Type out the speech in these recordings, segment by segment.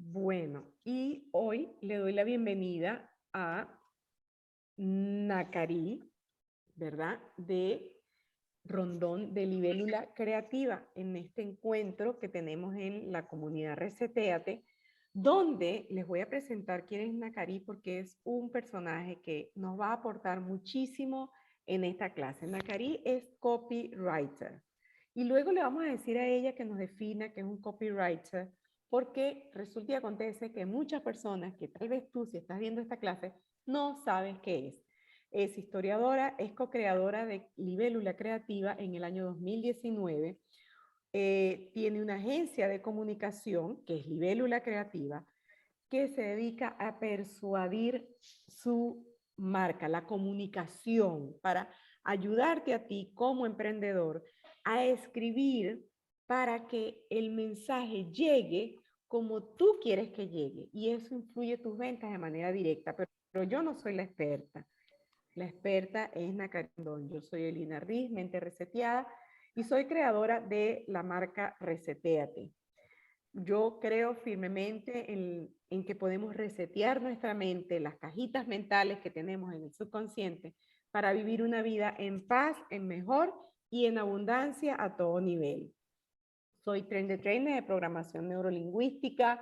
Bueno, y hoy le doy la bienvenida a Nacari, ¿verdad? De Rondón de Libélula Creativa, en este encuentro que tenemos en la comunidad Resetéate, donde les voy a presentar quién es Nacari porque es un personaje que nos va a aportar muchísimo en esta clase. Nacari es copywriter y luego le vamos a decir a ella que nos defina qué es un copywriter, porque resulta y acontece que muchas personas que tal vez tú, si estás viendo esta clase, no sabes qué es. Es historiadora, es co-creadora de Libélula Creativa en el año 2019. Tiene una agencia de comunicación, que es Libélula Creativa, que se dedica a persuadir su marca, la comunicación, para ayudarte a ti como emprendedor a escribir para que el mensaje llegue como tú quieres que llegue. Y eso influye tus ventas de manera directa. Pero yo no soy la experta. La experta es Nacarindón. Yo soy Elina Riz, mente reseteada, y soy creadora de la marca Resetéate. Yo creo firmemente en que podemos resetear nuestra mente, las cajitas mentales que tenemos en el subconsciente, para vivir una vida en paz, en mejor y en abundancia a todo nivel. Soy trainer de programación neurolingüística,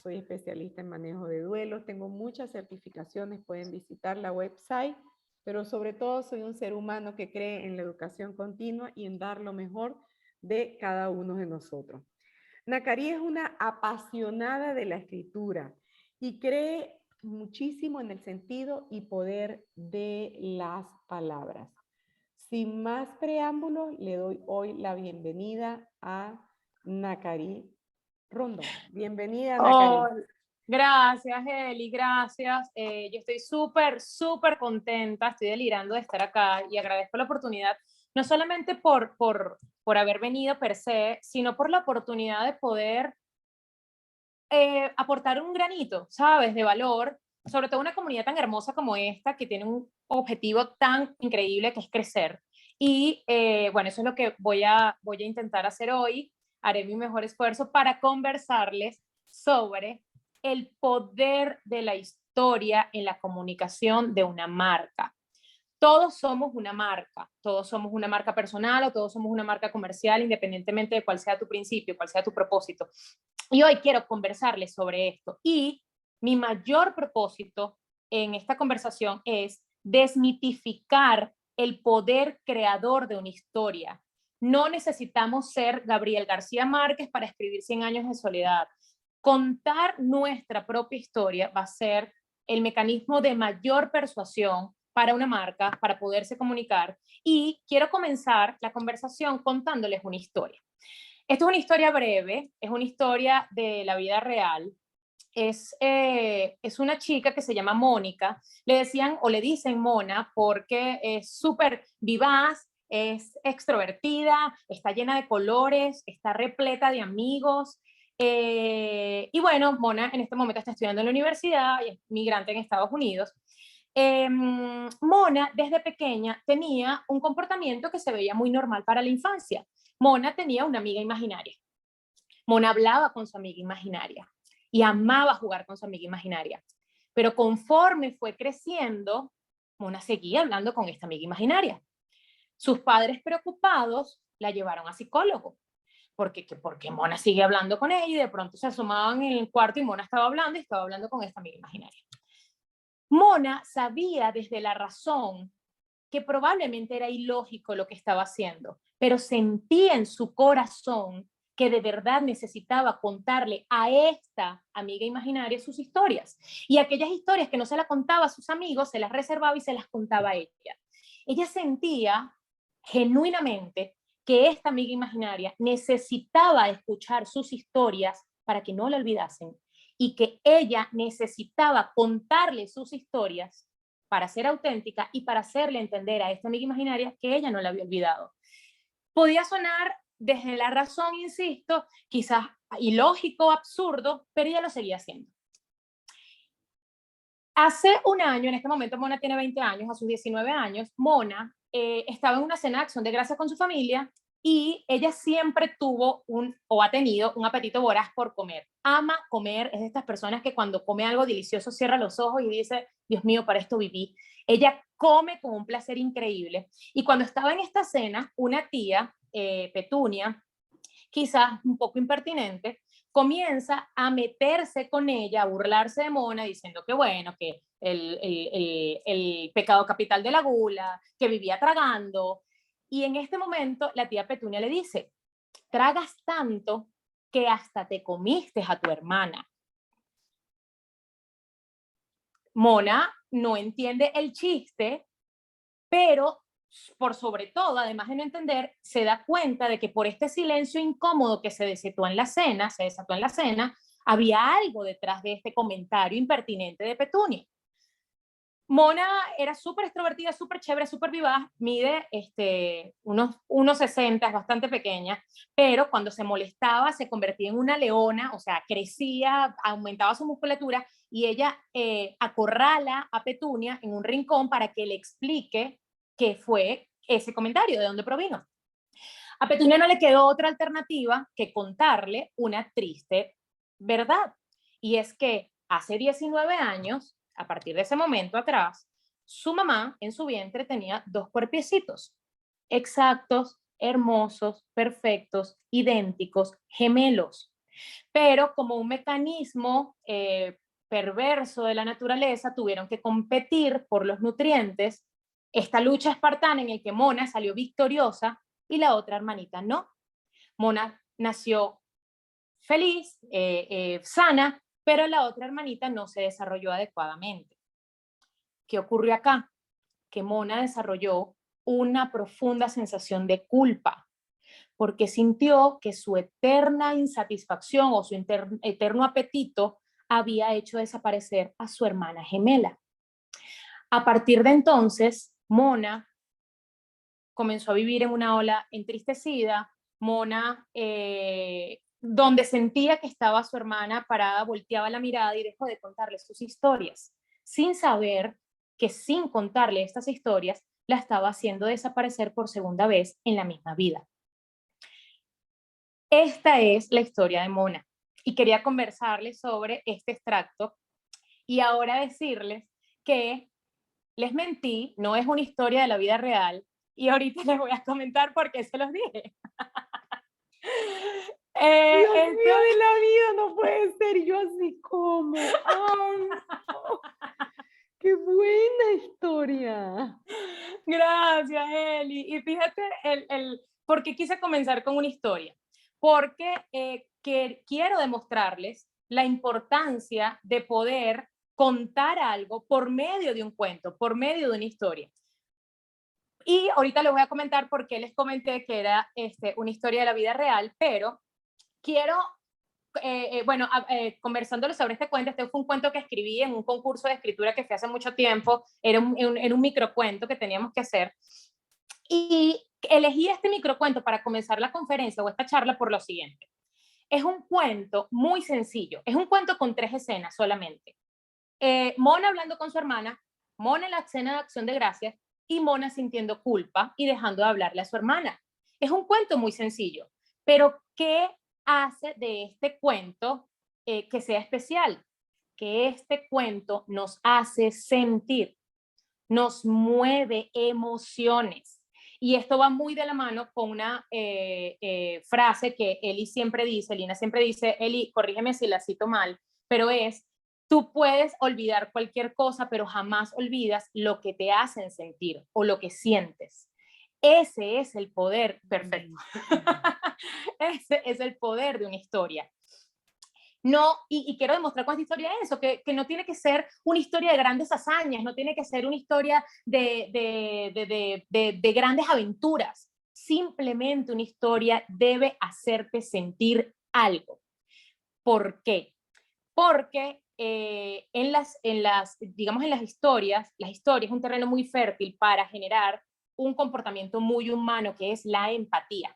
soy especialista en manejo de duelos, tengo muchas certificaciones, pueden visitar la website, pero sobre todo soy un ser humano que cree en la educación continua y en dar lo mejor de cada uno de nosotros. Nacari es una apasionada de la escritura y cree muchísimo en el sentido y poder de las palabras. Sin más preámbulos, le doy hoy la bienvenida a Nacari Rondón. Bienvenida, Oh, Nacari. gracias, Eli, gracias. Yo estoy súper contenta, estoy delirando de estar acá y agradezco la oportunidad, no solamente por haber venido per se, sino por la oportunidad de poder aportar un granito, ¿sabes?, de valor, sobre todo una comunidad tan hermosa como esta, que tiene un objetivo tan increíble que es crecer. Y bueno, eso es lo que voy a intentar hacer hoy. Haré mi mejor esfuerzo para conversarles sobre el poder de la historia en la comunicación de una marca. Todos somos una marca personal o todos somos una marca comercial, independientemente de cuál sea tu principio, cuál sea tu propósito. Y hoy quiero conversarles sobre esto. Y mi mayor propósito en esta conversación es desmitificar el poder creador de una historia. No necesitamos ser Gabriel García Márquez para escribir 100 años de soledad. Contar nuestra propia historia va a ser el mecanismo de mayor persuasión para una marca, para poderse comunicar. Y quiero comenzar la conversación contándoles una historia. Esto es una historia breve, es una historia de la vida real. Es una chica que se llama Mónica. Le decían o le dicen Mona porque es súper vivaz, es extrovertida, está llena de colores, está repleta de amigos. Y bueno, Mona en este momento está estudiando en la universidad y es migrante en Estados Unidos. Mona desde pequeña tenía un comportamiento que se veía muy normal para la infancia. Mona tenía una amiga imaginaria. Mona hablaba con su amiga imaginaria y amaba jugar con su amiga imaginaria. Pero conforme fue creciendo, Mona seguía hablando con esta amiga imaginaria. Sus padres preocupados la llevaron a psicólogo, porque Mona sigue hablando con ella y de pronto se asomaban en el cuarto y Mona estaba hablando con esta amiga imaginaria. Mona sabía desde la razón que probablemente era ilógico lo que estaba haciendo, pero sentía en su corazón que de verdad necesitaba contarle a esta amiga imaginaria sus historias. Y aquellas historias que no se las contaba a sus amigos, se las reservaba y se las contaba a ella. Ella sentía genuinamente que esta amiga imaginaria necesitaba escuchar sus historias para que no la olvidasen y que ella necesitaba contarle sus historias para ser auténtica y para hacerle entender a esta amiga imaginaria que ella no la había olvidado. Podía sonar desde la razón, insisto, quizás ilógico, absurdo, pero ella lo seguía haciendo. Hace un año, en este momento Mona tiene 20 años, a sus 19 años, Mona estaba en una cena de acción de gracias con su familia y ella siempre tuvo o ha tenido un apetito voraz por comer. Ama comer, es de estas personas que cuando come algo delicioso cierra los ojos y dice, Dios mío, para esto viví. Ella come con un placer increíble. Y cuando estaba en esta cena, una tía, Petunia, quizás un poco impertinente, comienza a meterse con ella, a burlarse de Mona, diciendo que bueno, que el pecado capital de la gula, que vivía tragando. Y en este momento la tía Petunia le dice, tragas tanto que hasta te comiste a tu hermana. Mona no entiende el chiste, pero por sobre todo, además de no entender, se da cuenta de que por este silencio incómodo que se desató en la cena, había algo detrás de este comentario impertinente de Petunia. Mona era súper extrovertida, súper chévere, súper vivaz, mide unos 60, es bastante pequeña, pero cuando se molestaba se convertía en una leona, o sea, crecía, aumentaba su musculatura y ella acorrala a Petunia en un rincón para que le explique qué fue ese comentario, de dónde provino. A Petunia no le quedó otra alternativa que contarle una triste verdad, y es que hace 19 años, a partir de ese momento atrás, su mamá en su vientre tenía 2 cuerpecitos, exactos, hermosos, perfectos, idénticos, gemelos. Pero como un mecanismo perverso de la naturaleza, tuvieron que competir por los nutrientes. Esta lucha espartana en el que Mona salió victoriosa y la otra hermanita no. Mona nació feliz, sana, pero la otra hermanita no se desarrolló adecuadamente. ¿Qué ocurrió acá? Que Mona desarrolló una profunda sensación de culpa, porque sintió que su eterna insatisfacción o su eterno apetito había hecho desaparecer a su hermana gemela. A partir de entonces, Mona comenzó a vivir en una ola entristecida. Mona, donde sentía que estaba su hermana parada, volteaba la mirada y dejó de contarle sus historias, sin saber que sin contarle estas historias, la estaba haciendo desaparecer por segunda vez en la misma vida. Esta es la historia de Mona y quería conversarles sobre este extracto y ahora decirles que les mentí, no es una historia de la vida real y ahorita les voy a comentar por qué se los dije. Dios mío de la vida, no puede ser, yo así como. ¡Ay, no! ¡Qué buena historia! Gracias, Eli. Y fíjate por qué quise comenzar con una historia. Porque que quiero demostrarles la importancia de poder contar algo por medio de un cuento, por medio de una historia. Y ahorita les voy a comentar por qué les comenté que era una historia de la vida real, pero quiero, conversándolo sobre este cuento, este fue un cuento que escribí en un concurso de escritura que fue hace mucho tiempo, era un microcuento que teníamos que hacer, y elegí este microcuento para comenzar la conferencia o esta charla por lo siguiente. Es un cuento muy sencillo, es un cuento con 3 escenas solamente. Mona hablando con su hermana, Mona en la escena de Acción de Gracias y Mona sintiendo culpa y dejando de hablarle a su hermana. Es un cuento muy sencillo, pero ¿qué hace de este cuento que sea especial? Que este cuento nos hace sentir, nos mueve emociones. Y esto va muy de la mano con una frase que Lina siempre dice, Eli, corrígeme si la cito mal, pero es, tú puedes olvidar cualquier cosa, pero jamás olvidas lo que te hacen sentir o lo que sientes. Ese es el poder, perfecto. Ese es el poder de una historia. No, y quiero demostrar con esta historia eso, que no tiene que ser una historia de grandes hazañas, no tiene que ser una historia de grandes aventuras. Simplemente una historia debe hacerte sentir algo. ¿Por qué? Porque digamos en las historias es un terreno muy fértil para generar un comportamiento muy humano que es la empatía.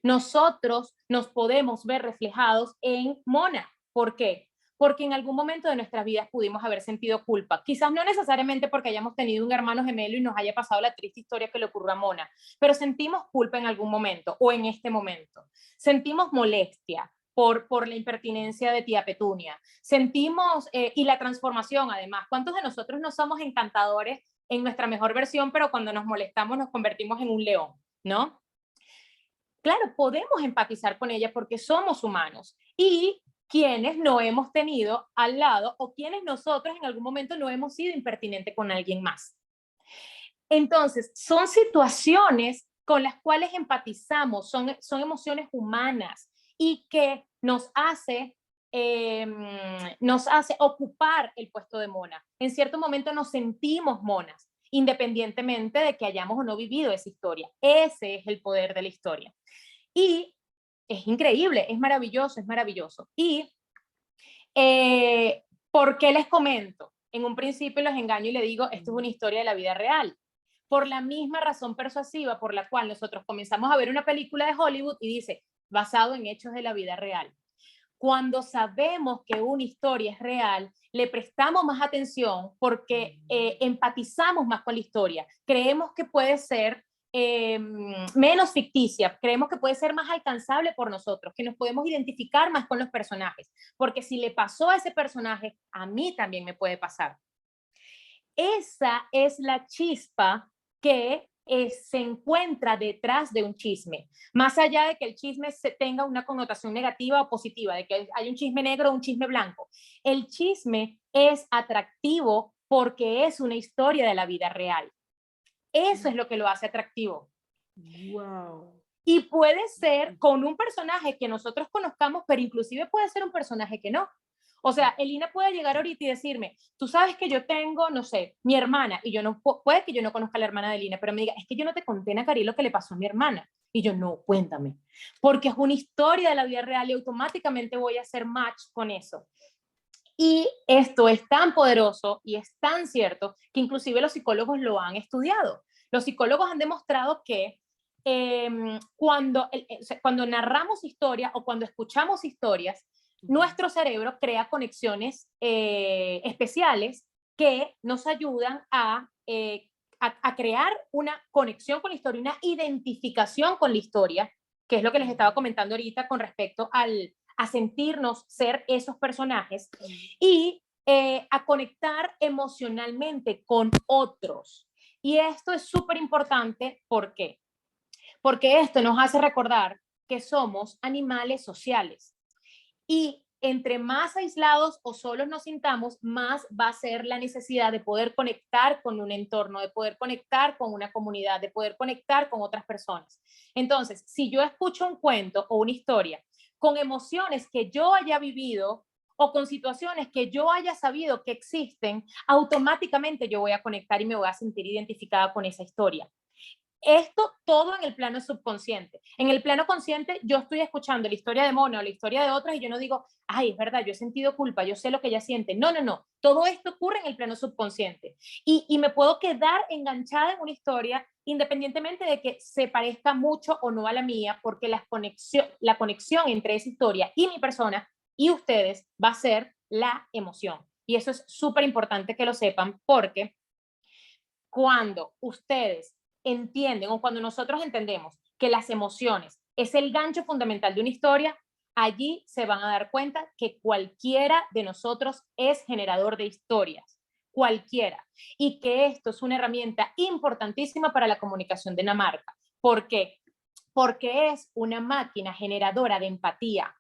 Nosotros nos podemos ver reflejados en Mona. ¿Por qué? porque en algún momento de nuestras vidas pudimos haber sentido culpa. Quizás no necesariamente porque hayamos tenido un hermano gemelo y nos haya pasado la triste historia que le ocurrió a Mona, pero sentimos culpa en algún momento o en este momento. Sentimos molestia por la impertinencia de tía Petunia. Sentimos, y la transformación además. ¿Cuántos de nosotros no somos encantadores en nuestra mejor versión, pero cuando nos molestamos nos convertimos en un león, ¿no? Claro, podemos empatizar con ella porque somos humanos. Y quienes no hemos tenido al lado o quienes nosotros en algún momento no hemos sido impertinentes con alguien más. Entonces, son situaciones con las cuales empatizamos, son emociones humanas y que nos hace ocupar el puesto de Mona. En cierto momento nos sentimos monas, independientemente de que hayamos o no vivido esa historia. Ese es el poder de la historia. Y es increíble, es maravilloso, es maravilloso. Y ¿por qué les comento? En un principio los engaño y les digo, esto es una historia de la vida real. Por la misma razón persuasiva por la cual nosotros comenzamos a ver una película de Hollywood y dice, basado en hechos de la vida real. Cuando sabemos que una historia es real, le prestamos más atención porque empatizamos más con la historia. Creemos que puede ser menos ficticia, creemos que puede ser más alcanzable por nosotros, que nos podemos identificar más con los personajes, porque si le pasó a ese personaje, a mí también me puede pasar. Esa es la chispa que se encuentra detrás de un chisme, más allá de que el chisme tenga una connotación negativa o positiva, de que hay un chisme negro o un chisme blanco. El chisme es atractivo porque es una historia de la vida real. Eso es lo que lo hace atractivo. Wow. Y puede ser con un personaje que nosotros conozcamos, pero inclusive puede ser un personaje que no. O sea, Elina puede llegar ahorita y decirme, tú sabes que yo tengo, no sé, mi hermana, y yo no, puede que yo no conozca a la hermana de Elina, pero me diga, es que yo no te conté, Nacari, lo que le pasó a mi hermana. Y yo, no, cuéntame. Porque es una historia de la vida real y automáticamente voy a hacer match con eso. Y esto es tan poderoso y es tan cierto que inclusive los psicólogos lo han estudiado. Los psicólogos han demostrado que cuando narramos historias o cuando escuchamos historias, nuestro cerebro crea conexiones especiales que nos ayudan a crear una conexión con la historia, una identificación con la historia, que es lo que les estaba comentando ahorita con respecto a sentirnos ser esos personajes y a conectar emocionalmente con otros. Y esto es súper importante, ¿por qué? Porque esto nos hace recordar que somos animales sociales y entre más aislados o solos nos sintamos, más va a ser la necesidad de poder conectar con un entorno, de poder conectar con una comunidad, de poder conectar con otras personas. Entonces, si yo escucho un cuento o una historia con emociones que yo haya vivido o con situaciones que yo haya sabido que existen, automáticamente yo voy a conectar y me voy a sentir identificada con esa historia. Esto todo en el plano subconsciente. En el plano consciente, yo estoy escuchando la historia de Mona o la historia de otras y yo no digo, ay, es verdad, yo he sentido culpa, yo sé lo que ella siente. No, no, no. Todo esto ocurre en el plano subconsciente. Y me puedo quedar enganchada en una historia independientemente de que se parezca mucho o no a la mía, porque la conexión entre esa historia y mi persona y ustedes va a ser la emoción. Y eso es súper importante que lo sepan porque cuando ustedes entienden o cuando nosotros entendemos que las emociones es el gancho fundamental de una historia, allí se van a dar cuenta que cualquiera de nosotros es generador de historias, cualquiera, y que esto es una herramienta importantísima para la comunicación de una marca. ¿Por qué? Porque es una máquina generadora de empatía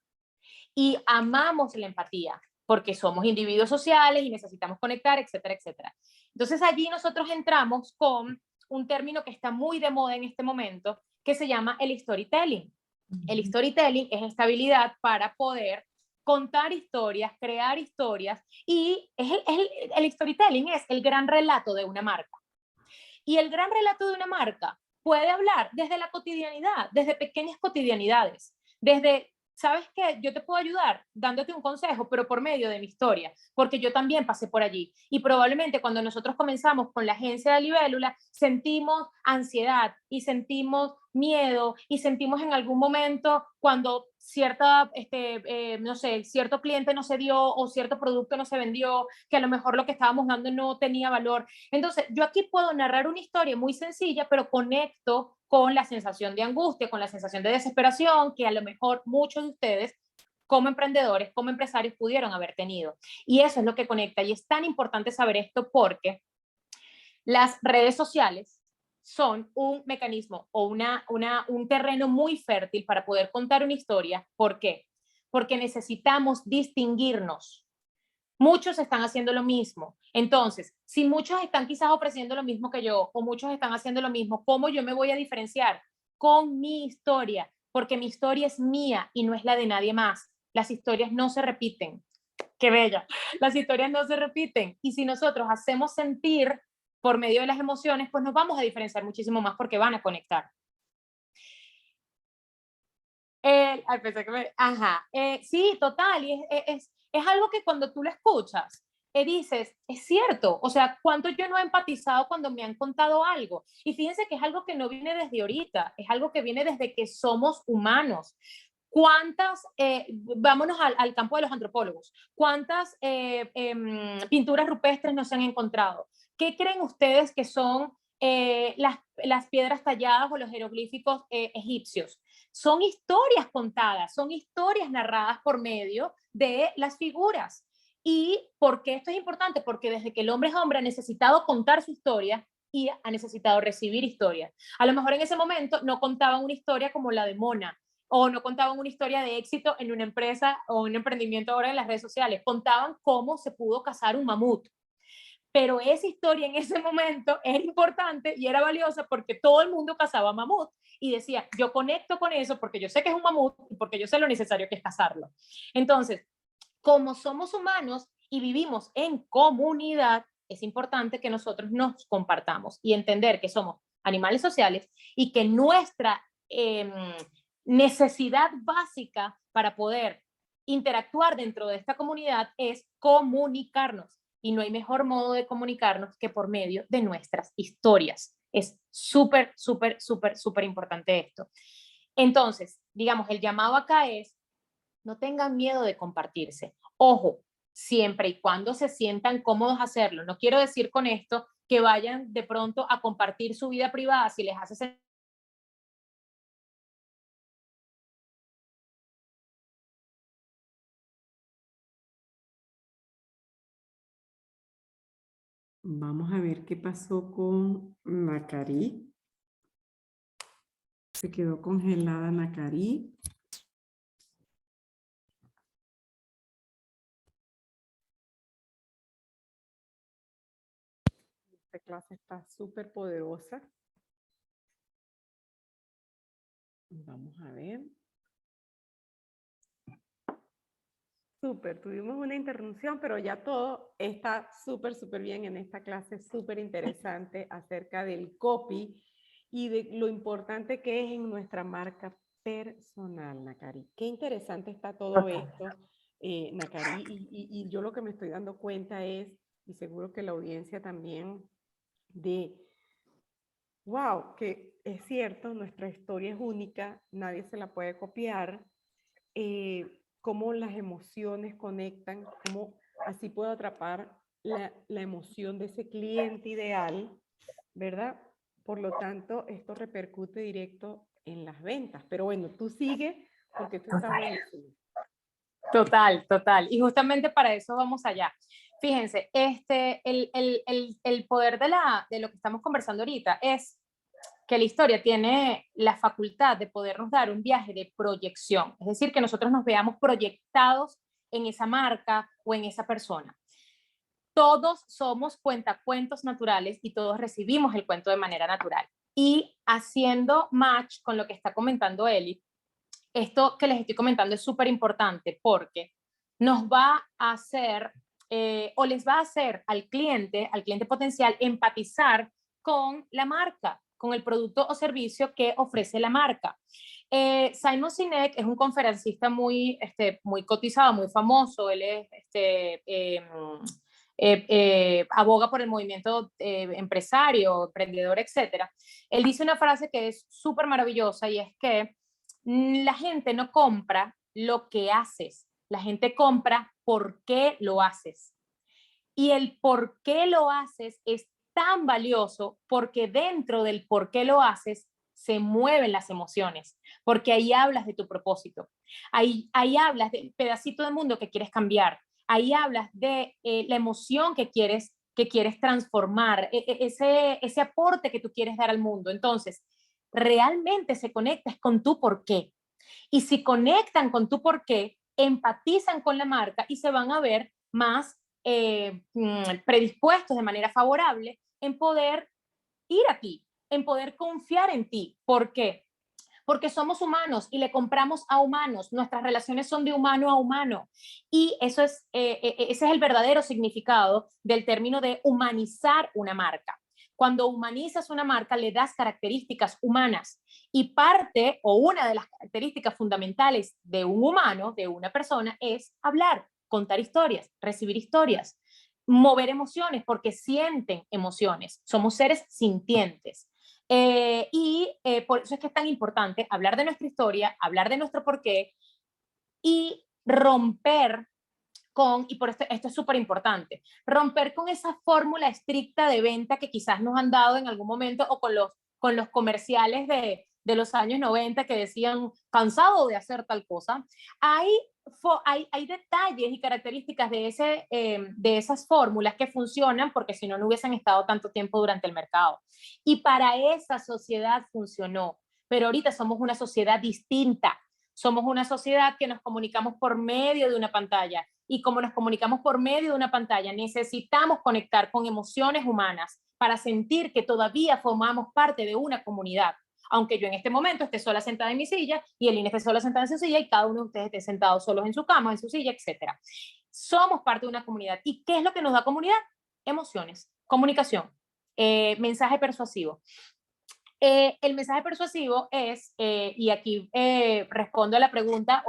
y amamos la empatía porque somos individuos sociales y necesitamos conectar, etcétera, etcétera. Entonces allí nosotros entramos con un término que está muy de moda en este momento, que se llama el storytelling. El storytelling es esta habilidad para poder contar historias, crear historias, y el storytelling es el gran relato de una marca. Y el gran relato de una marca puede hablar desde la cotidianidad, desde pequeñas cotidianidades, desde ¿sabes qué? Yo te puedo ayudar dándote un consejo, pero por medio de mi historia, porque yo también pasé por allí. Y probablemente cuando nosotros comenzamos con la agencia de Libélula, sentimos ansiedad y sentimos miedo y sentimos en algún momento cuando no sé, cierto cliente no se dio o cierto producto no se vendió, que a lo mejor lo que estábamos dando no tenía valor. Entonces, yo aquí puedo narrar una historia muy sencilla, pero conecto con la sensación de angustia, con la sensación de desesperación que a lo mejor muchos de ustedes como emprendedores, como empresarios pudieron haber tenido. Y eso es lo que conecta. Y es tan importante saber esto porque las redes sociales son un mecanismo o un terreno muy fértil para poder contar una historia. ¿Por qué? Porque necesitamos distinguirnos. Muchos están haciendo lo mismo. Entonces, si muchos están quizás ofreciendo lo mismo que yo o muchos están haciendo lo mismo, ¿cómo yo me voy a diferenciar? Con mi historia, porque mi historia es mía y no es la de nadie más. Las historias no se repiten. Qué bella. Las historias no se repiten. Y si nosotros hacemos sentir por medio de las emociones, pues nos vamos a diferenciar muchísimo más porque van a conectar. Sí, total, y es algo que cuando tú lo escuchas, dices, es cierto, o sea, cuánto yo no he empatizado cuando me han contado algo. Y fíjense que es algo que no viene desde ahorita, es algo que viene desde que somos humanos. Vámonos al campo de los antropólogos, ¿cuántas pinturas rupestres nos han encontrado? ¿Qué creen ustedes que son las piedras talladas o los jeroglíficos egipcios? Son historias contadas, son historias narradas por medio de las figuras. ¿Y por qué esto es importante? Porque desde que el hombre es hombre ha necesitado contar su historia y ha necesitado recibir historias. A lo mejor en ese momento no contaban una historia como la de Mona, o no contaban una historia de éxito en una empresa o un emprendimiento ahora en las redes sociales, contaban cómo se pudo cazar un mamut. Pero esa historia en ese momento era importante y era valiosa porque todo el mundo cazaba mamut y decía, yo conecto con eso porque yo sé que es un mamut y porque yo sé lo necesario que es cazarlo. Entonces, como somos humanos y vivimos en comunidad, es importante que nosotros nos compartamos y entender que somos animales sociales y que nuestra necesidad básica para poder interactuar dentro de esta comunidad es comunicarnos. Y no hay mejor modo de comunicarnos que por medio de nuestras historias. Es súper, súper, súper, súper importante esto. Entonces, digamos, el llamado acá es, no tengan miedo de compartirse. Ojo, siempre y cuando se sientan cómodos hacerlo. No quiero decir con esto que vayan de pronto a compartir su vida privada si les hace sentir. Vamos a ver qué pasó con Macari. Se quedó congelada Macari. Esta clase está súper poderosa. Vamos a ver. Súper, tuvimos una interrupción, pero ya todo está súper, súper bien en esta clase, súper interesante acerca del copy y de lo importante que es en nuestra marca personal, Nakari. Qué interesante está todo esto, Nakari, y yo lo que me estoy dando cuenta es, y seguro que la audiencia también, de, wow, que es cierto, nuestra historia es única, nadie se la puede copiar, cómo las emociones conectan, cómo así puedo atrapar la emoción de ese cliente ideal, ¿verdad? Por lo tanto, esto repercute directo en las ventas. Pero bueno, tú sigue porque esto está buenísimo. Total, total. Y justamente para eso vamos allá. Fíjense, el poder de lo que estamos conversando ahorita es que la historia tiene la facultad de podernos dar un viaje de proyección, es decir, que nosotros nos veamos proyectados en esa marca o en esa persona. Todos somos cuentacuentos naturales y todos recibimos el cuento de manera natural. Y haciendo match con lo que está comentando Eli, esto que les estoy comentando es súper importante porque nos va a hacer o les va a hacer al cliente potencial, empatizar con la marca, con el producto o servicio que ofrece la marca. Simon Sinek es un conferencista muy cotizado, muy famoso. Él es aboga por el movimiento empresario, emprendedor, etcétera. Él dice una frase que es súper maravillosa y es que La gente no compra lo que haces, la gente compra por qué lo haces. Y el por qué lo haces es tan valioso porque dentro del por qué lo haces se mueven las emociones, porque ahí hablas de tu propósito, ahí hablas del pedacito del mundo que quieres cambiar, ahí hablas de la emoción que quieres transformar, ese aporte que tú quieres dar al mundo. Entonces, realmente se conecta con tu por qué. Y si conectan con tu por qué, empatizan con la marca y se van a ver más predispuestos de manera favorable en poder ir a ti, en poder confiar en ti. ¿Por qué? Porque somos humanos y le compramos a humanos. Nuestras relaciones son de humano a humano. Y eso es, ese es el verdadero significado del término de humanizar una marca. Cuando humanizas una marca, le das características humanas. Y parte o una de las características fundamentales de un humano, de una persona, es hablar, contar historias, recibir historias, mover emociones, porque sienten emociones. Somos seres sintientes. Por eso es que es tan importante hablar de nuestra historia, hablar de nuestro porqué y romper con, y por esto es súper importante, romper con esa fórmula estricta de venta que quizás nos han dado en algún momento o con los comerciales de los años 90 que decían cansado de hacer tal cosa. Hay detalles y características de esas fórmulas que funcionan porque si no, no hubiesen estado tanto tiempo durante el mercado. Y para esa sociedad funcionó. Pero ahorita somos una sociedad distinta. Somos una sociedad que nos comunicamos por medio de una pantalla. Y como nos comunicamos por medio de una pantalla, necesitamos conectar con emociones humanas para sentir que todavía formamos parte de una comunidad. Aunque yo en este momento esté sola sentada en mi silla y el INE esté sola sentada en su silla y cada uno de ustedes esté sentado solos en su cama, en su silla, etc. Somos parte de una comunidad. ¿Y qué es lo que nos da comunidad? Emociones, comunicación, mensaje persuasivo. El mensaje persuasivo es, y aquí respondo a la pregunta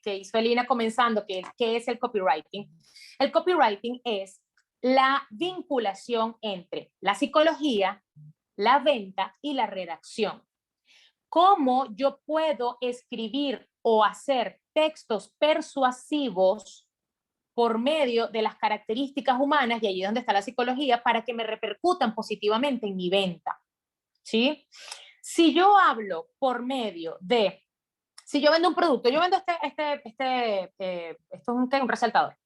que hizo Elina comenzando, que es ¿qué es el copywriting? El copywriting es la vinculación entre la psicología, la venta y la redacción. ¿Cómo yo puedo escribir o hacer textos persuasivos por medio de las características humanas, y allí es donde está la psicología, para que me repercutan positivamente en mi venta? ¿Sí? Si yo hablo por medio de, si yo vendo un producto, yo vendo esto es un resaltador.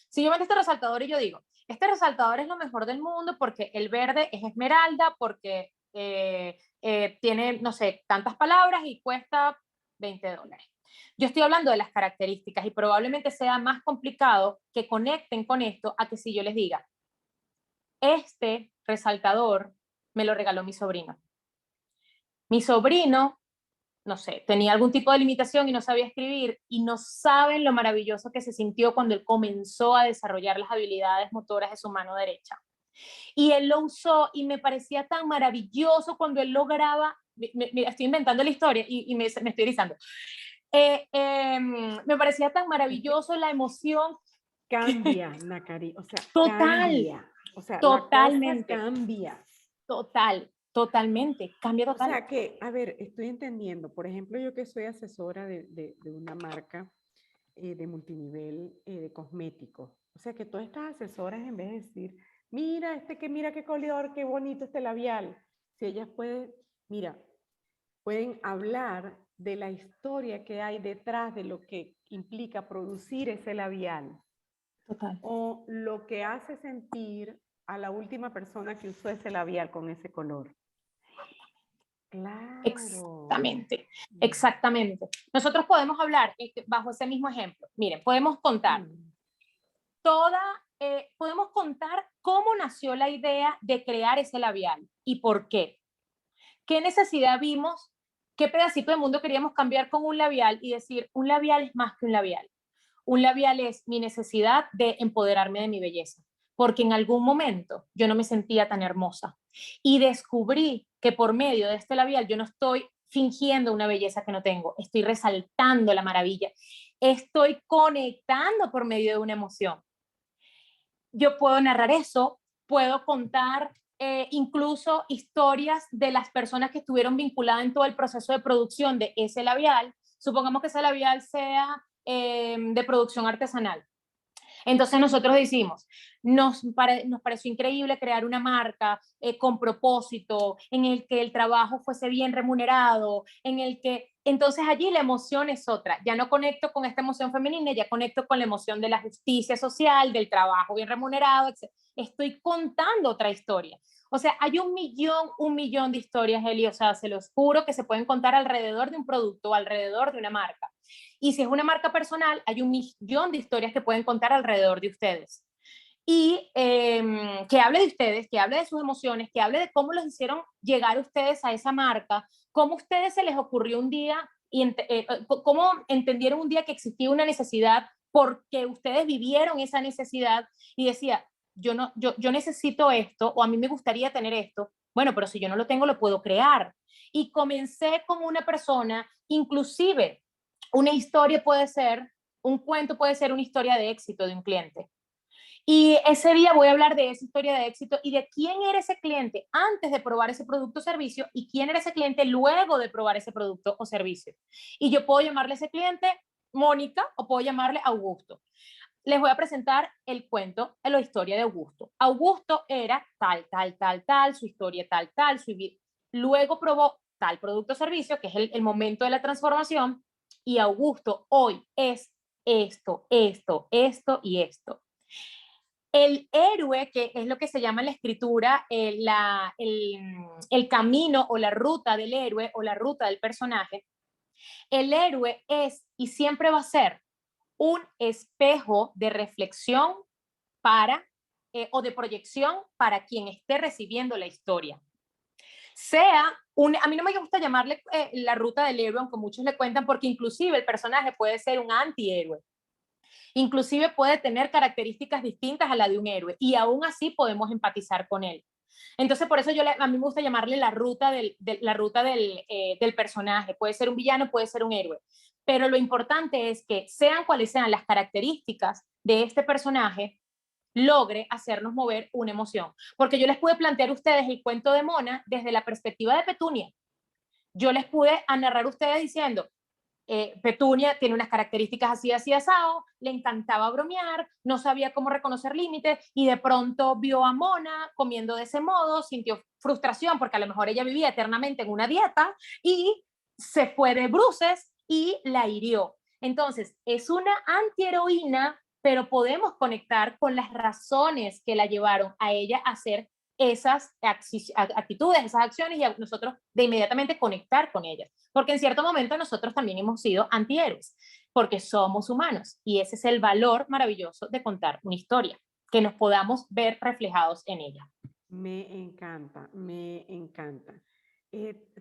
Si yo vendo este resaltador y yo digo, este resaltador es lo mejor del mundo porque el verde es esmeralda, porque tiene, no sé, tantas palabras y cuesta $20. Yo estoy hablando de las características y probablemente sea más complicado que conecten con esto a que si yo les diga, este resaltador me lo regaló mi sobrino. Mi sobrino, no sé, tenía algún tipo de limitación y no sabía escribir y no saben lo maravilloso que se sintió cuando él comenzó a desarrollar las habilidades motoras de su mano derecha. Y él lo usó y me parecía tan maravilloso cuando él lograba, estoy inventando la historia y me estoy erizando. Me parecía tan maravilloso la emoción. Cambia, Nakari, o sea, Total, cambia. O sea, la cosa totalmente, cambia. totalmente, cambia O total. sea que, a ver, estoy entendiendo. Por ejemplo, yo que soy asesora de una marca de multinivel de cosméticos. O sea que todas estas asesoras, en vez de decir, mira qué color, qué bonito este labial, si ellas pueden, mira, pueden hablar de la historia que hay detrás de lo que implica producir ese labial Total. o lo que hace sentir a la última persona que usó ese labial con ese color. Claro. Exactamente, exactamente. Nosotros podemos hablar bajo ese mismo ejemplo. Miren, podemos contar podemos contar cómo nació la idea de crear ese labial y por qué. ¿Qué necesidad vimos? ¿Qué pedacito de mundo queríamos cambiar con un labial y decir, un labial es más que un labial? Un labial es mi necesidad de empoderarme de mi belleza, porque en algún momento yo no me sentía tan hermosa y descubrí que por medio de este labial yo no estoy fingiendo una belleza que no tengo, estoy resaltando la maravilla, estoy conectando por medio de una emoción. Yo puedo narrar eso, puedo contar incluso historias de las personas que estuvieron vinculadas en todo el proceso de producción de ese labial. Supongamos que ese labial sea de producción artesanal. Entonces nosotros decimos, nos pareció increíble crear una marca con propósito, en el que el trabajo fuese bien remunerado, en el que, entonces allí la emoción es otra, ya no conecto con esta emoción femenina, ya conecto con la emoción de la justicia social, del trabajo bien remunerado, etc. Estoy contando otra historia. O sea, hay un millón de historias, Eli, o sea, se los juro que se pueden contar alrededor de un producto, alrededor de una marca. Y si es una marca personal, hay un millón de historias que pueden contar alrededor de ustedes. Y que hable de ustedes, que hable de sus emociones, que hable de cómo los hicieron llegar ustedes a esa marca, cómo a ustedes se les ocurrió un día y cómo entendieron un día que existía una necesidad porque ustedes vivieron esa necesidad y decía, yo necesito esto o a mí me gustaría tener esto. Bueno, pero si yo no lo tengo, lo puedo crear. Y comencé con una persona, inclusive una historia puede ser, un cuento puede ser una historia de éxito de un cliente. Y ese día voy a hablar de esa historia de éxito y de quién era ese cliente antes de probar ese producto o servicio y quién era ese cliente luego de probar ese producto o servicio. Y yo puedo llamarle a ese cliente Mónica o puedo llamarle Augusto. Les voy a presentar el cuento, la historia de Augusto. Augusto era tal, su historia tal, su vida. Luego probó tal producto o servicio, que es el momento de la transformación, y Augusto hoy es esto y esto. El héroe, que es lo que se llama en la escritura el camino o la ruta del héroe o la ruta del personaje, el héroe es y siempre va a ser un espejo de reflexión para o de proyección para quien esté recibiendo la historia. A mí no me gusta llamarle la ruta del héroe, aunque muchos le cuentan, porque inclusive el personaje puede ser un antihéroe. Inclusive puede tener características distintas a la de un héroe y aún así podemos empatizar con él. Entonces, por eso a mí me gusta llamarle la ruta del personaje. Puede ser un villano, puede ser un héroe. Pero lo importante es que sean cuales sean las características de este personaje, logre hacernos mover una emoción. Porque yo les pude plantear a ustedes el cuento de Mona desde la perspectiva de Petunia. Yo les pude narrar a ustedes diciendo, Petunia tiene unas características así, asado, le encantaba bromear, no sabía cómo reconocer límites y de pronto vio a Mona comiendo de ese modo, sintió frustración porque a lo mejor ella vivía eternamente en una dieta y se fue de bruces y la hirió. Entonces, es una antiheroína, pero podemos conectar con las razones que la llevaron a ella a hacer esas actitudes, esas acciones y a nosotros de inmediatamente conectar con ellas. Porque en cierto momento nosotros también hemos sido antihéroes, porque somos humanos y ese es el valor maravilloso de contar una historia, que nos podamos ver reflejados en ella. Me encanta, me encanta.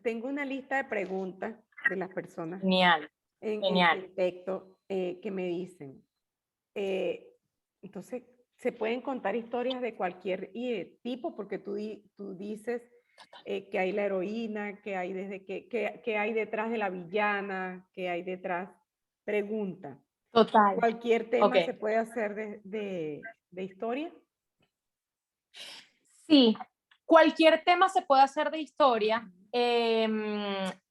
Tengo una lista de preguntas de las personas Genial, en genial. el texto que me dicen. Entonces, se pueden contar historias de cualquier tipo, porque tú dices que hay la heroína, que hay, que hay detrás de la villana, que hay detrás. Pregunta. Total. ¿Cualquier tema Okay. se puede hacer de historia? Sí, cualquier tema se puede hacer de historia.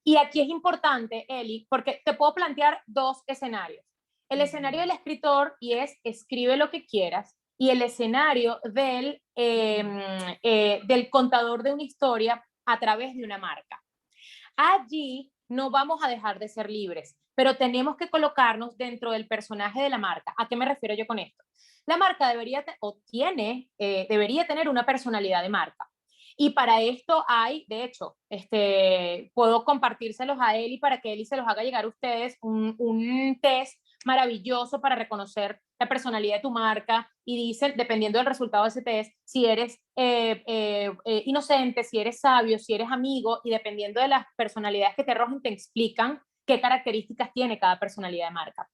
Y aquí es importante, Eli, porque te puedo plantear dos escenarios. El escenario del escritor y es escribe lo que quieras, y el escenario del contador de una historia a través de una marca. Allí no vamos a dejar de ser libres, pero tenemos que colocarnos dentro del personaje de la marca. ¿A qué me refiero yo con esto? La marca debería tener una personalidad de marca. Y para esto hay, de hecho, puedo compartírselos a Eli para que Eli se los haga llegar a ustedes un test maravilloso para reconocer la personalidad de tu marca y dicen, dependiendo del resultado de ese test, si eres inocente, si eres sabio, si eres amigo y dependiendo de las personalidades que te arrojen, te explican qué características tiene cada personalidad de marca.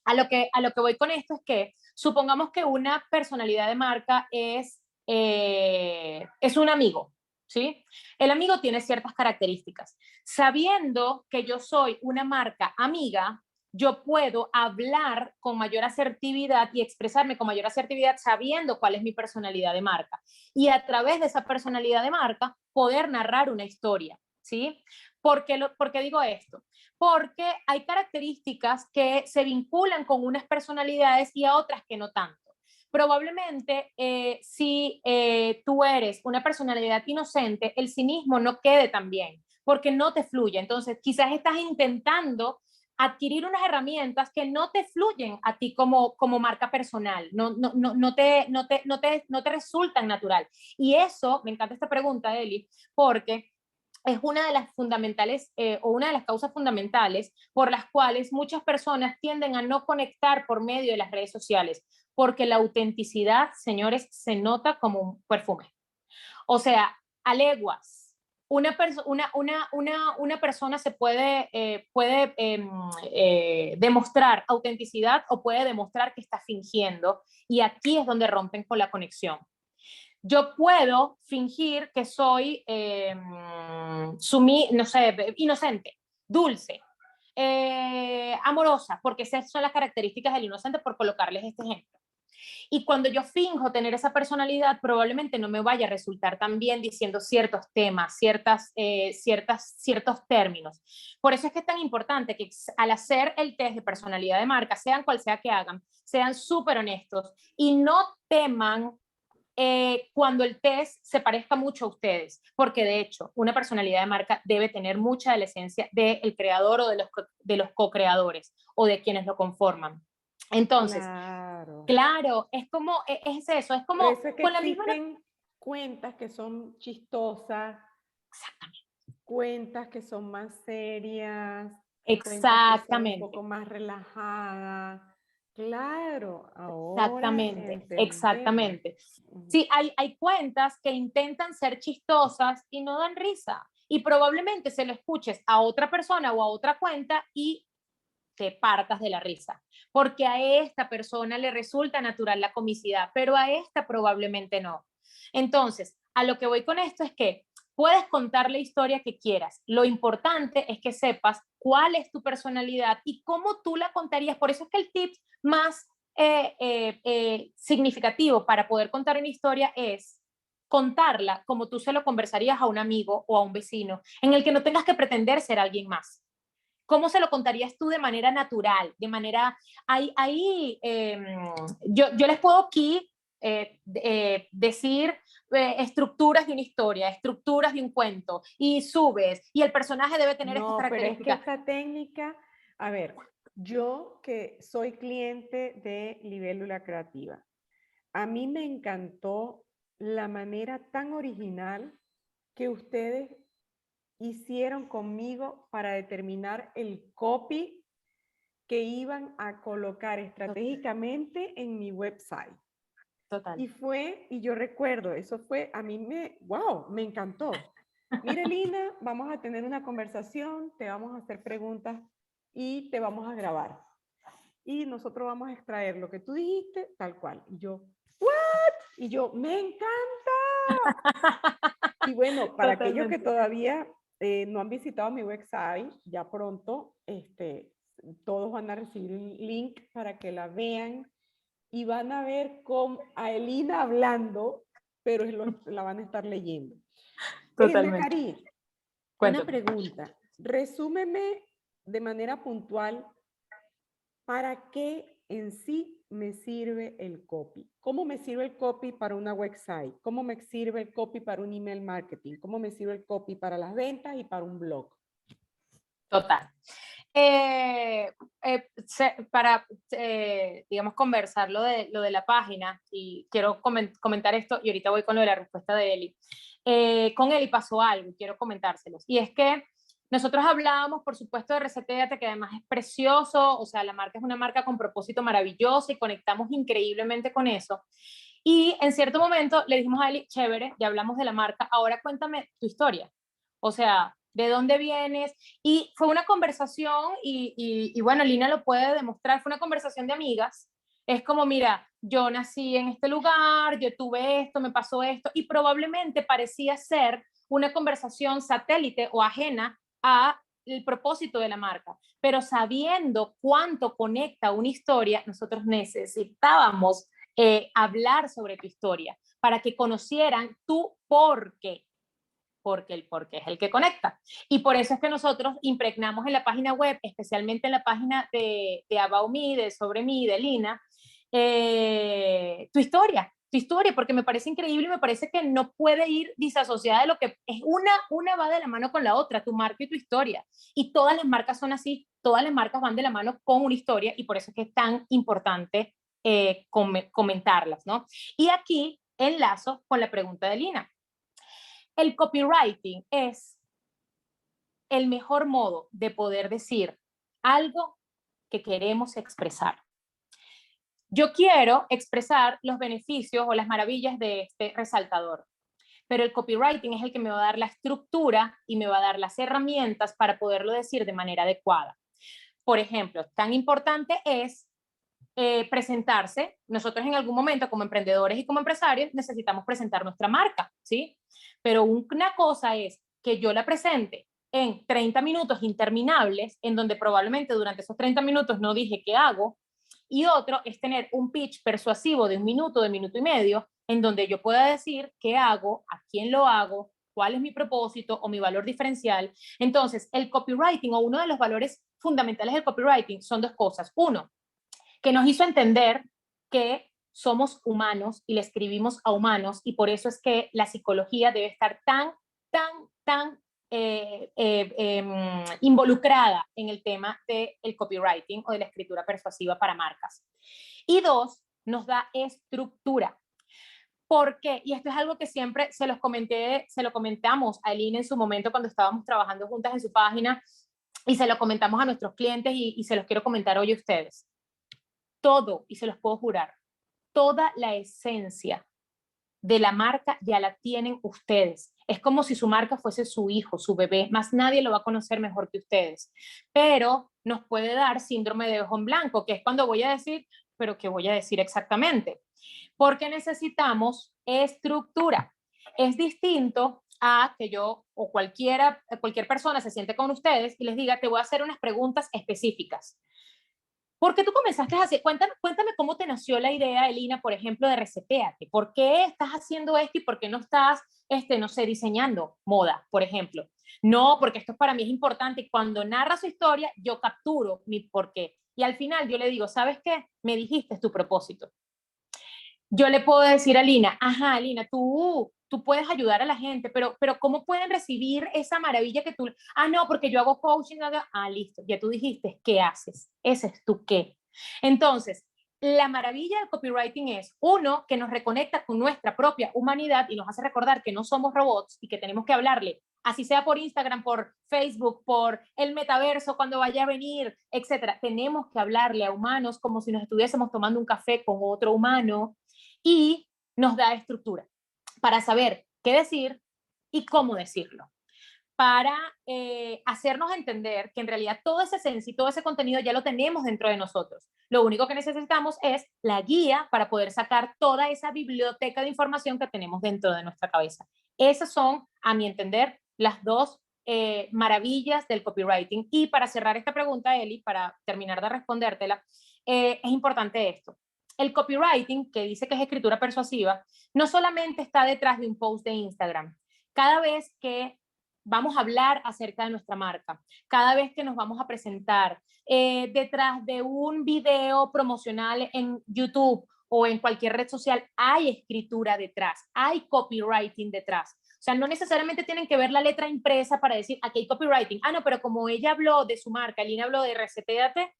A lo que voy con esto es que supongamos que una personalidad de marca es un amigo, ¿sí? El amigo tiene ciertas características. Sabiendo que yo soy una marca amiga, yo puedo hablar con mayor asertividad y expresarme con mayor asertividad sabiendo cuál es mi personalidad de marca. Y a través de esa personalidad de marca, poder narrar una historia, ¿sí? ¿Por qué digo esto? Porque hay características que se vinculan con unas personalidades y a otras que no tanto. Probablemente si tú eres una personalidad inocente, el cinismo no quede tan bien, porque no te fluye. Entonces, quizás estás intentando adquirir unas herramientas que no te fluyen a ti como marca personal, no te resultan natural. Y eso, me encanta esta pregunta, Eli, porque es una de las fundamentales o una de las causas fundamentales por las cuales muchas personas tienden a no conectar por medio de las redes sociales, porque la autenticidad, señores, se nota como un perfume. O sea, a leguas. Una persona se puede demostrar autenticidad o puede demostrar que está fingiendo, y aquí es donde rompen con la conexión. Yo puedo fingir que soy, no sé, inocente, dulce, amorosa, porque esas son las características del inocente, por colocarles este ejemplo. Y cuando yo finjo tener esa personalidad, probablemente no me vaya a resultar tan bien diciendo ciertos temas, ciertos términos. Por eso es que es tan importante que al hacer el test de personalidad de marca, sean cual sea que hagan, sean súper honestos y no teman cuando el test se parezca mucho a ustedes, porque de hecho una personalidad de marca debe tener mucha de la esencia del creador o de los co-creadores o de quienes lo conforman. Entonces, Claro. claro, es eso, es Por como eso es que con la misma... existen cuentas que son chistosas, cuentas que son más serias, cuentas que son un Exactamente, poco más relajadas. Claro, ahora exactamente, entendemos. exactamente. Ujú. Sí, hay cuentas que intentan ser chistosas y no dan risa. Y probablemente se lo escuches a otra persona o a otra cuenta y te partas de la risa, porque a esta persona le resulta natural la comicidad, pero a esta probablemente no. Entonces, a lo que voy con esto es que puedes contar la historia que quieras. Lo importante es que sepas cuál es tu personalidad y cómo tú la contarías. Por eso es que el tip más significativo para poder contar una historia es contarla como tú se lo conversarías a un amigo o a un vecino, en el que no tengas que pretender ser alguien más. ¿Cómo se lo contarías tú de manera natural? De manera, yo les puedo aquí decir estructuras de una historia, estructuras de un cuento, y subes, y el personaje debe tener estas No, pero es que características. esta técnica, a ver, yo que soy cliente de Libélula Creativa, a mí me encantó la manera tan original que ustedes hicieron conmigo para determinar el copy que iban a colocar estratégicamente en mi website. Total. Y yo recuerdo, eso fue, wow, me encantó. Mire, Lina, vamos a tener una conversación, te vamos a hacer preguntas y te vamos a grabar. Y nosotros vamos a extraer lo que tú dijiste, tal cual. Y yo, ¿what? Y yo, me encanta. Y bueno, para aquellos que Totalmente. todavía no han visitado mi website, ya pronto todos van a recibir un link para que la vean y van a ver a Elina hablando, pero la van a estar leyendo. Totalmente. Nacari, una Cuéntame. pregunta. Resúmeme de manera puntual para qué en sí me sirve el copy. ¿Cómo me sirve el copy para una website? ¿Cómo me sirve el copy para un email marketing? ¿Cómo me sirve el copy para las ventas y para un blog? Total. Para, digamos, conversar lo de la página, y quiero comentar esto, y ahorita voy con lo de la respuesta de Eli. Con Eli pasó algo, y quiero comentárselos. Y es que nosotros hablábamos, por supuesto, de Resetéate, que además es precioso, o sea, la marca es una marca con propósito maravilloso y conectamos increíblemente con eso. Y en cierto momento le dijimos a Eli, chévere, ya hablamos de la marca, ahora cuéntame tu historia. O sea, ¿de dónde vienes? Y fue una conversación, y bueno, Lina lo puede demostrar, fue una conversación de amigas. Es como, mira, yo nací en este lugar, yo tuve esto, me pasó esto, y probablemente parecía ser una conversación satélite o ajena a el propósito de la marca, pero sabiendo cuánto conecta una historia, nosotros necesitábamos hablar sobre tu historia para que conocieran tu por qué, porque el por qué es el que conecta. Y por eso es que nosotros impregnamos en la página web, especialmente en la página de About Me, de Sobre mí, de Lina, tu historia, porque me parece increíble y me parece que no puede ir disasociada de lo que es una va de la mano con la otra, tu marca y tu historia. Y todas las marcas son así, todas las marcas van de la mano con una historia y por eso es que es tan importante comentarlas, ¿no? Y aquí enlazo con la pregunta de Lina. El copywriting es el mejor modo de poder decir algo que queremos expresar. Yo quiero expresar los beneficios o las maravillas de este resaltador, pero el copywriting es el que me va a dar la estructura y me va a dar las herramientas para poderlo decir de manera adecuada. Por ejemplo, tan importante es presentarse. Nosotros en algún momento como emprendedores y como empresarios necesitamos presentar nuestra marca, ¿sí? Pero una cosa es que yo la presente en 30 minutos interminables, en donde probablemente durante esos 30 minutos no dije qué hago, y otro es tener un pitch persuasivo de 1 minuto, de 1 minuto y medio, en donde yo pueda decir qué hago, a quién lo hago, cuál es mi propósito o mi valor diferencial. Entonces, el copywriting o uno de los valores fundamentales del copywriting son dos cosas. Uno, que nos hizo entender que somos humanos y le escribimos a humanos y por eso es que la psicología debe estar tan involucrada en el tema del copywriting o de la escritura persuasiva para marcas. Y dos, nos da estructura. ¿Por qué? Y esto es algo que siempre se lo comentamos a Elina en su momento cuando estábamos trabajando juntas en su página y se lo comentamos a nuestros clientes y se los quiero comentar hoy a ustedes. Todo, y se los puedo jurar, toda la esencia de la marca ya la tienen ustedes. Es como si su marca fuese su hijo, su bebé, más nadie lo va a conocer mejor que ustedes. Pero nos puede dar síndrome de ojo en blanco, que es cuando voy a decir, pero ¿qué voy a decir exactamente? Porque necesitamos estructura. Es distinto a que yo o cualquier persona se siente con ustedes y les diga, te voy a hacer unas preguntas específicas. ¿Por qué tú comenzaste así? Cuéntame cómo te nació la idea, Elina, por ejemplo, de Resetéate. ¿Por qué estás haciendo esto y por qué no estás, no sé, diseñando moda, por ejemplo? No, porque esto para mí es importante y cuando narra su historia, yo capturo mi por qué. Y al final yo le digo, ¿sabes qué? Me dijiste tu propósito. Yo le puedo decir a Lina, ajá, Lina, tú puedes ayudar a la gente, pero ¿cómo pueden recibir esa maravilla que tú? Ah, no, porque yo hago coaching. Listo, ya tú dijiste, ¿qué haces? Ese es tu qué. Entonces, la maravilla del copywriting es, uno, que nos reconecta con nuestra propia humanidad y nos hace recordar que no somos robots y que tenemos que hablarle, así sea por Instagram, por Facebook, por el metaverso, cuando vaya a venir, etcétera. Tenemos que hablarle a humanos como si nos estuviésemos tomando un café con otro humano y nos da estructura para saber qué decir y cómo decirlo, para hacernos entender que en realidad todo ese esencia y todo ese contenido ya lo tenemos dentro de nosotros. Lo único que necesitamos es la guía para poder sacar toda esa biblioteca de información que tenemos dentro de nuestra cabeza. Esas son, a mi entender, las dos maravillas del copywriting. Y para cerrar esta pregunta, Eli, para terminar de respondértela, es importante esto. El copywriting, que dice que es escritura persuasiva, no solamente está detrás de un post de Instagram. Cada vez que vamos a hablar acerca de nuestra marca, cada vez que nos vamos a presentar, detrás de un video promocional en YouTube o en cualquier red social, hay escritura detrás, hay copywriting detrás. O sea, no necesariamente tienen que ver la letra impresa para decir, aquí hay copywriting. Ah, no, pero como ella habló de su marca, Lina habló de Resetéate,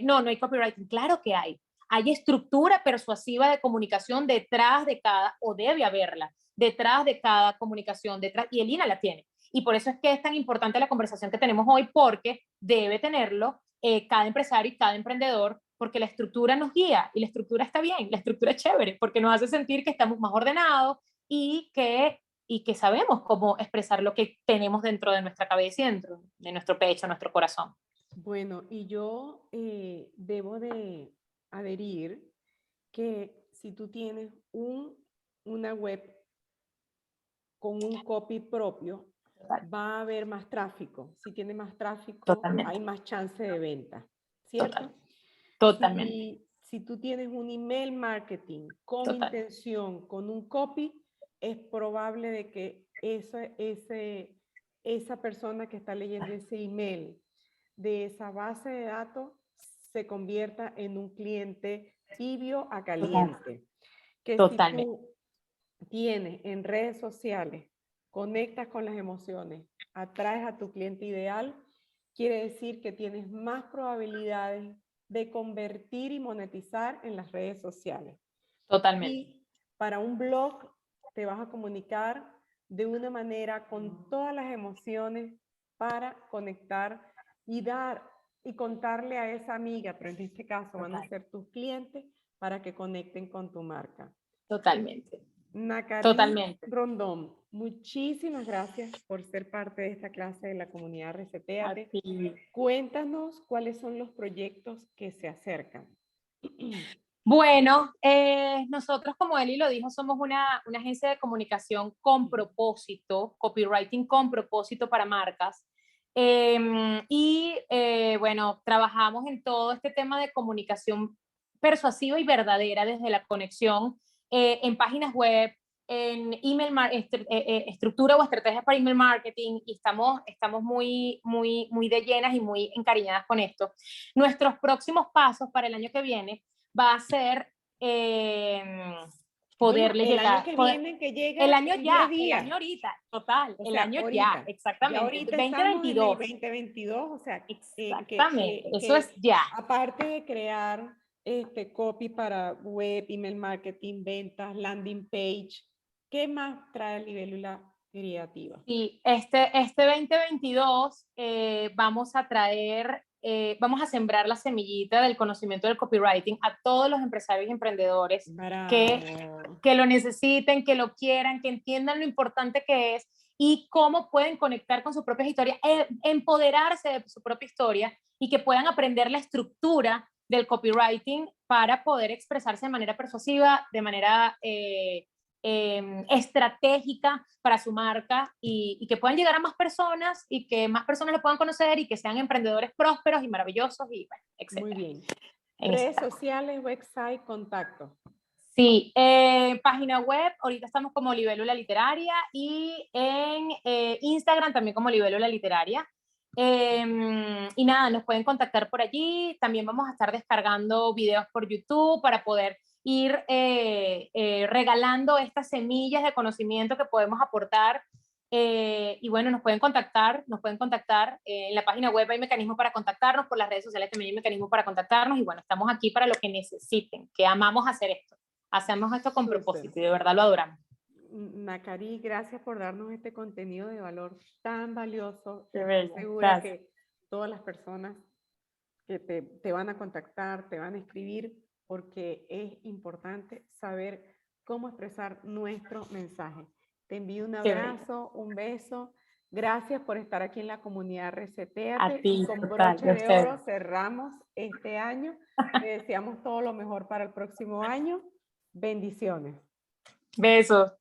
no hay copywriting. Claro que hay. Hay estructura persuasiva de comunicación detrás de cada, o debe haberla, detrás de cada comunicación, detrás, y Elina la tiene. Y por eso es que es tan importante la conversación que tenemos hoy, porque debe tenerlo cada empresario y cada emprendedor, porque la estructura nos guía y la estructura está bien, la estructura es chévere, porque nos hace sentir que estamos más ordenados y que sabemos cómo expresar lo que tenemos dentro de nuestra cabeza y dentro de nuestro pecho, nuestro corazón. Bueno, y yo debo de adherir que si tú tienes una web con un copy propio, va a haber más tráfico. Si tiene más tráfico, Totalmente. hay más chance de venta, ¿cierto? Totalmente. Si tú tienes un email marketing con Total. intención, con un copy, es probable de que esa persona que está leyendo ese email de esa base de datos se convierta en un cliente tibio a caliente. Que si Totalmente. tú tienes en redes sociales, conectas con las emociones, atraes a tu cliente ideal, quiere decir que tienes más probabilidades de convertir y monetizar en las redes sociales. Totalmente. Y para un blog te vas a comunicar de una manera con todas las emociones para conectar y dar y contarle a esa amiga, pero en este caso van a ser tus clientes, para que conecten con tu marca. Totalmente. Nacari Totalmente. Rondón, muchísimas gracias por ser parte de esta clase de la comunidad Resetéate. Cuéntanos cuáles son los proyectos que se acercan. Bueno, nosotros, como Eli lo dijo, somos una agencia de comunicación con propósito, copywriting con propósito para marcas. Bueno, trabajamos en todo este tema de comunicación persuasiva y verdadera desde la conexión en páginas web, en email estructura o estrategias para email marketing, y estamos muy de llenas y muy encariñadas con esto. Nuestros próximos pasos para el año que viene va a ser poderle el llegar. año que viene, que llega El año en 10 ya, el días. año ahorita, total, O el sea, año ya, ahorita. exactamente. Ya ahorita 2022. estamos en el 2022, o sea, Exactamente, eso es ya. aparte de crear copy para web, email marketing, ventas, landing page, ¿qué más trae Libélula Creativa? Sí, este 2022 vamos a traer, vamos a sembrar la semillita del conocimiento del copywriting a todos los empresarios y emprendedores que lo necesiten, que lo quieran, que entiendan lo importante que es y cómo pueden conectar con su propia historia, empoderarse de su propia historia y que puedan aprender la estructura del copywriting para poder expresarse de manera persuasiva, de manera estratégica para su marca y que puedan llegar a más personas y que más personas lo puedan conocer y que sean emprendedores prósperos y maravillosos y bueno, etc. Muy bien. Redes sociales, website, contacto. Sí, página web, ahorita estamos como Libélula Literaria y en Instagram también como Libélula Literaria. Y nada, nos pueden contactar por allí. También vamos a estar descargando videos por YouTube para poder ir regalando estas semillas de conocimiento que podemos aportar. Y bueno, nos pueden contactar en la página web hay mecanismos para contactarnos, por las redes sociales también hay mecanismos para contactarnos y bueno, estamos aquí para lo que necesiten, que amamos hacer esto. Hacemos esto con propósito y de verdad lo adoramos. Nacari, gracias por darnos este contenido de valor tan valioso. Estoy segura que todas las personas que te van a contactar, te van a escribir, porque es importante saber cómo expresar nuestro mensaje. Te envío un abrazo, un beso. Gracias por estar aquí en la comunidad Resetéate. A ti, con total, broche de oro cerramos este año. Te deseamos todo lo mejor para el próximo año. Bendiciones. Besos.